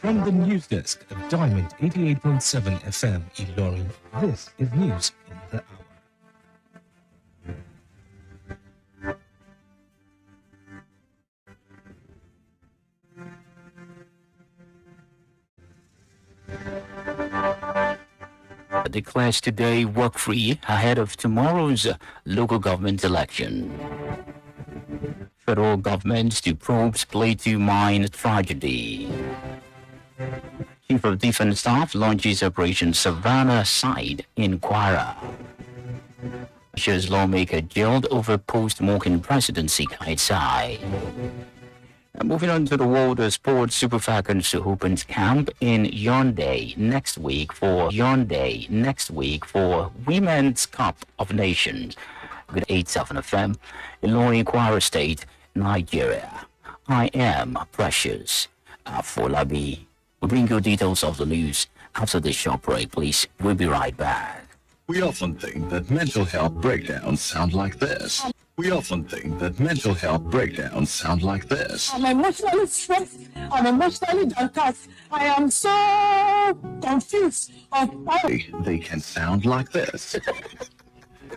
From the news desk of Diamond 88.7 FM Ilorin, this is News in the Hour. Declares today work-free ahead of tomorrow's local government election. Federal government to probes Plateau mine tragedy. Chief of Defense Staff launches Operation Savannah Side in Kwara. Russia's lawmaker jailed over post-Morgan presidency guide. Moving on to the World Sports Super Falcons opens camp in Yaoundé next week for Women's Cup of Nations. Good 87 FM, Ilorin, Kwara State, Nigeria. I am Precious AFOLABI. We'll bring you details of the news after this short break, please. We'll be right back. We often think that mental health breakdowns sound like this. I'm emotionally stressed. I'm emotionally downcast. I am so confused of They can sound like this.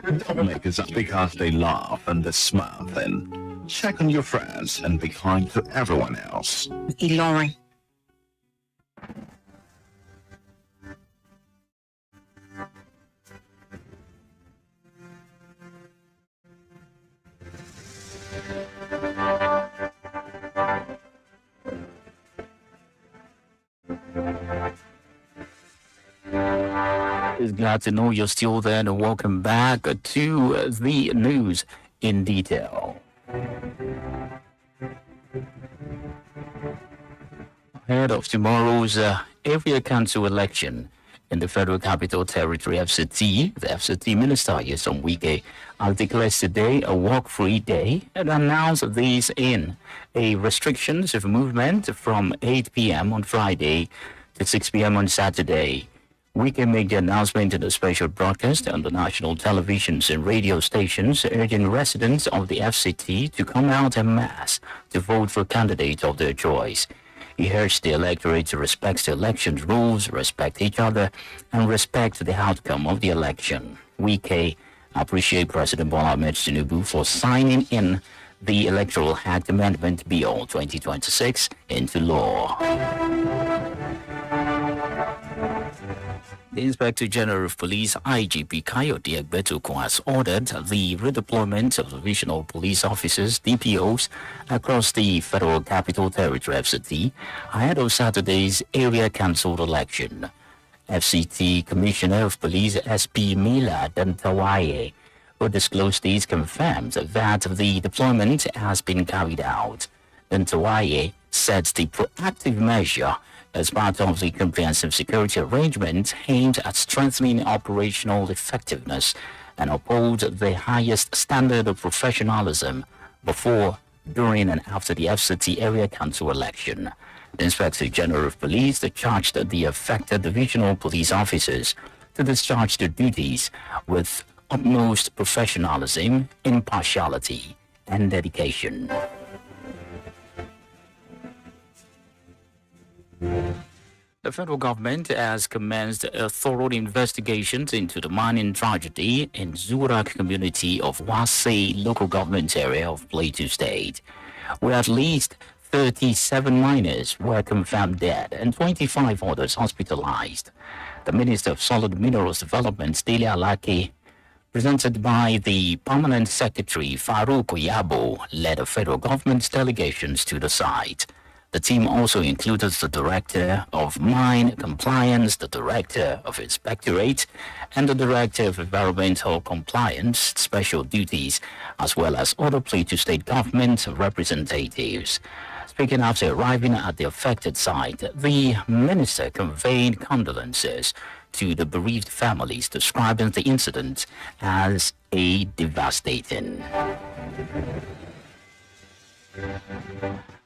Don't make us up because they laugh and they smile. Then check on your friends and be kind to everyone else. Ilorin. It's glad to know you're still there, and welcome back to the news in detail. Ahead of tomorrow's area council election in the Federal Capital Territory FCT, the FCT Minister Nyesom Wike has declared today a work-free day and announced these in a restrictions of movement from 8 p.m. on Friday to 6 p.m. on Saturday. Wike made the announcement in a special broadcast on the national televisions and radio stations, urging residents of the FCT to come out en masse to vote for candidates of their choice. He urged the electorate to respect the election's rules, respect each other, and respect the outcome of the election. Wike appreciate President Bola Ahmed Tinubu for signing in the Electoral Act Amendment Bill 2026 into law. The Inspector General of Police, IGP Kayode Egbetokun, has ordered the redeployment of divisional police officers, DPOs, across the Federal Capital Territory FCT ahead of Saturday's area council election. FCT Commissioner of Police SP Mila Dantawaye, who disclosed these, confirmed that the deployment has been carried out. Dantawaye said the proactive measure as part of the comprehensive security arrangement aimed at strengthening operational effectiveness and uphold the highest standard of professionalism before, during, and after the FCT Area Council election. The Inspector General of Police charged the affected divisional police officers to discharge their duties with utmost professionalism, impartiality, and dedication. The federal government has commenced a thorough investigation into the mining tragedy in Zurak community of Wase local government area of Plateau State, where at least 37 miners were confirmed dead and 25 others hospitalized. The Minister of Solid Minerals Development, Dele Alake, presented by the Permanent Secretary Farouk Oyabo, led the federal government's delegations to the site. The team also included the Director of Mine Compliance, the Director of Inspectorate, and the Director of Environmental Compliance Special Duties, as well as other Plateau State government representatives. Speaking after arriving at the affected site, the minister conveyed condolences to the bereaved families, describing the incident as a devastating.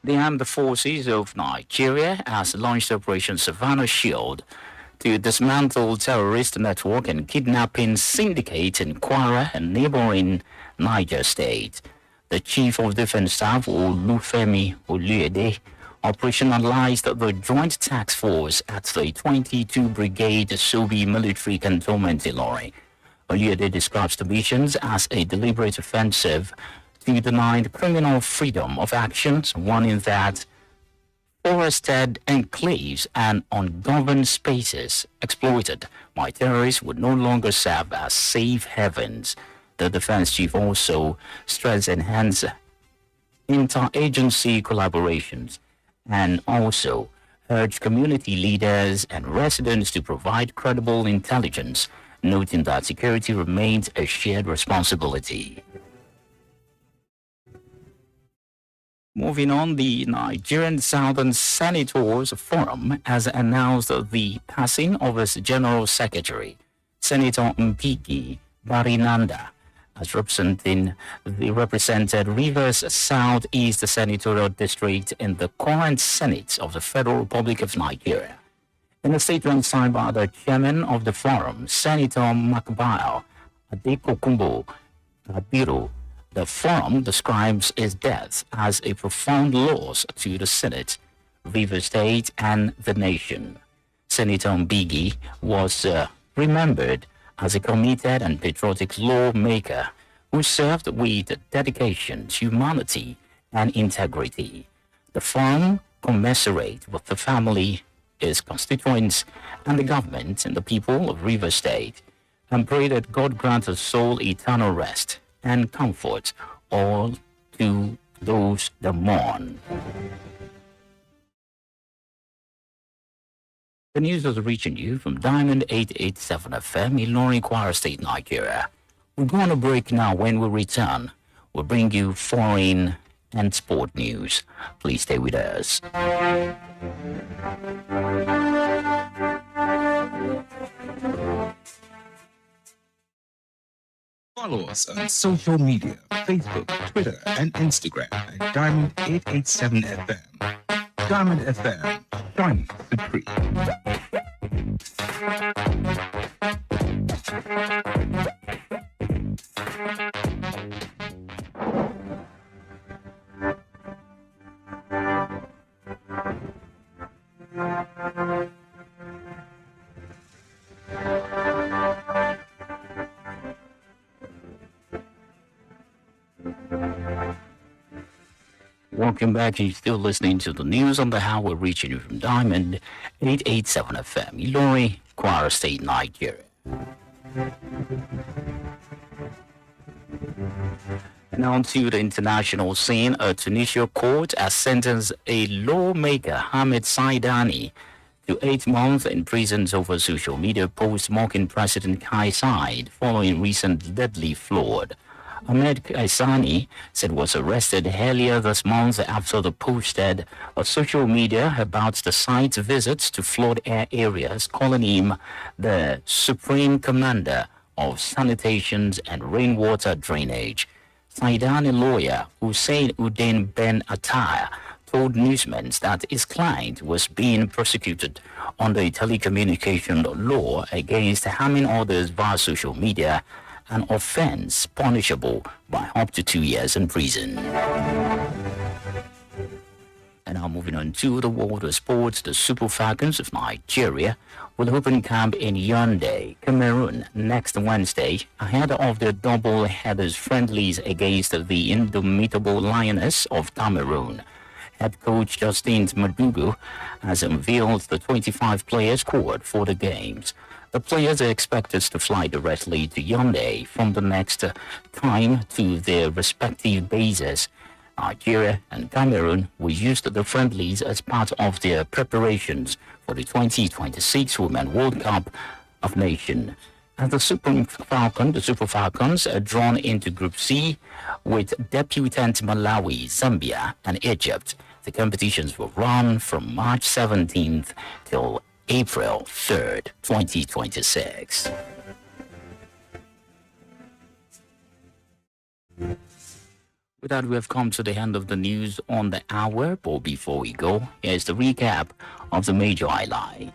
The Armed Forces of Nigeria has launched Operation Savannah Shield to dismantle terrorist network and kidnapping syndicate in Kwara and neighboring Niger State. The Chief of Defense Staff, Olufemi Oluyede, operationalized the Joint Task Force at the 22 Brigade Sobi military cantonment in Lorry. Earlier, they described the missions as a deliberate offensive to deny the criminal freedom of actions, warning that forested enclaves and ungoverned spaces exploited by terrorists would no longer serve as safe havens. The defense chief also stressed enhanced interagency collaborations and also urged community leaders and residents to provide credible intelligence, noting that security remains a shared responsibility. Moving on, the Nigerian Southern Senators Forum has announced the passing of its General Secretary, Senator Mpiki Barinanda, as represented Rivers Southeast Senatorial District in the current Senate of the Federal Republic of Nigeria. In a statement signed by the chairman of the forum, Senator Makbile Adekokumbo Abiru, the forum describes his death as a profound loss to the Senate, Rivers State, and the nation. Senator Mbigi was remembered as a committed and patriotic lawmaker who served with dedication to humanity and integrity. The forum commiserates with the family, his constituents, and the government and the people of Rivers State, and pray that God grant his soul eternal rest and comfort all to those that mourn. The news is reaching you from Diamond 887 FM, Ilorin, Kwara State, Nigeria. We're going to break now. When we return, we'll bring you foreign and sport news. Please stay with us. Follow us on social media, Facebook, Twitter, and Instagram at Diamond 887 FM. Diamond FM, shining supreme. Welcome back. You're still listening to the news on the hour. We're reaching you from Diamond 887 FM, Ilorin, Kwara State, Nigeria. And on to the international scene, a Tunisia court has sentenced a lawmaker, Hamid Saidani, to 8 months in prison over social media posts mocking President Kais Saied following recent deadly flood. Ahmed Kaisani said was arrested earlier this month after the posted on social media about the site's visits to flood areas, calling him the supreme commander of sanitation and rainwater drainage. Saidani lawyer Hussein Uddin Ben Attah told newsmen that his client was being prosecuted under a telecommunication law against harming others via social media, an offense punishable by up to 2 years in prison. And now moving on to the world of sports, the Super Falcons of Nigeria will open camp in Yaoundé, Cameroon next Wednesday ahead of their double-headers friendlies against the indomitable Lioness of Cameroon. Head coach Justin Madugu has unveiled the 25-player squad for the games. The players are expected to fly directly to Yaoundé from the next time to their respective bases. Nigeria and Cameroon will use the friendlies as part of their preparations for the 2026 Women's World Cup of Nations. As the Super Falcons are drawn into Group C with debutant Malawi, Zambia, and Egypt. The competitions will run from March 17th till April 3rd, 2026. With that, we have come to the end of the news on the hour. But before we go, here's the recap of the major highlights.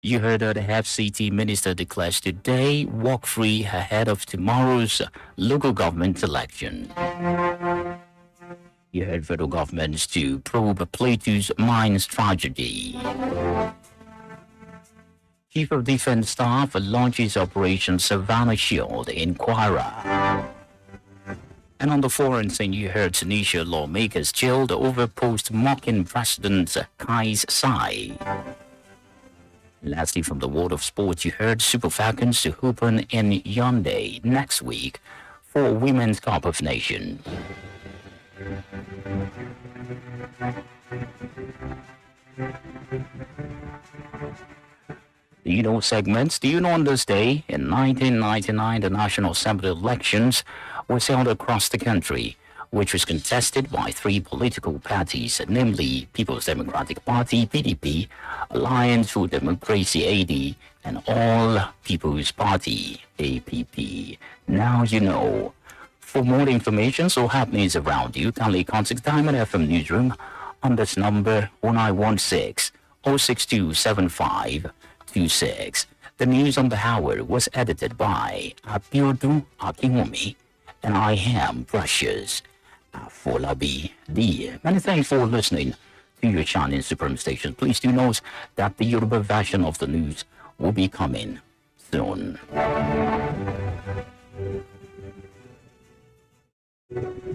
You heard that the FCT minister declares today walk free ahead of tomorrow's local government election. You heard federal governments to probe Plateau's mines tragedy. Chief of Defense Staff launches Operation Savannah Shield in Kwara. And on the foreign scene, you heard Tunisia lawmakers jailed over post mocking President Kais Saied. Lastly, from the world of sports, you heard Super Falcons to open in Yaoundé next week for Women's Cup of Nations. Do you know segments? Do you know on this day, in 1999, the National Assembly elections was held across the country, which was contested by three political parties, namely People's Democratic Party, PDP, Alliance for Democracy, AD, and All People's Party, APP. Now you know. For more information or happenings around you, kindly contact Diamond FM Newsroom on this number 0916 062 7526. The news on the hour was edited by Abiodun Akinomi, and I am Precious AFOLABI. Many thanks for listening to your Shining Supreme Station. Please do note that the Yoruba version of the news will be coming soon.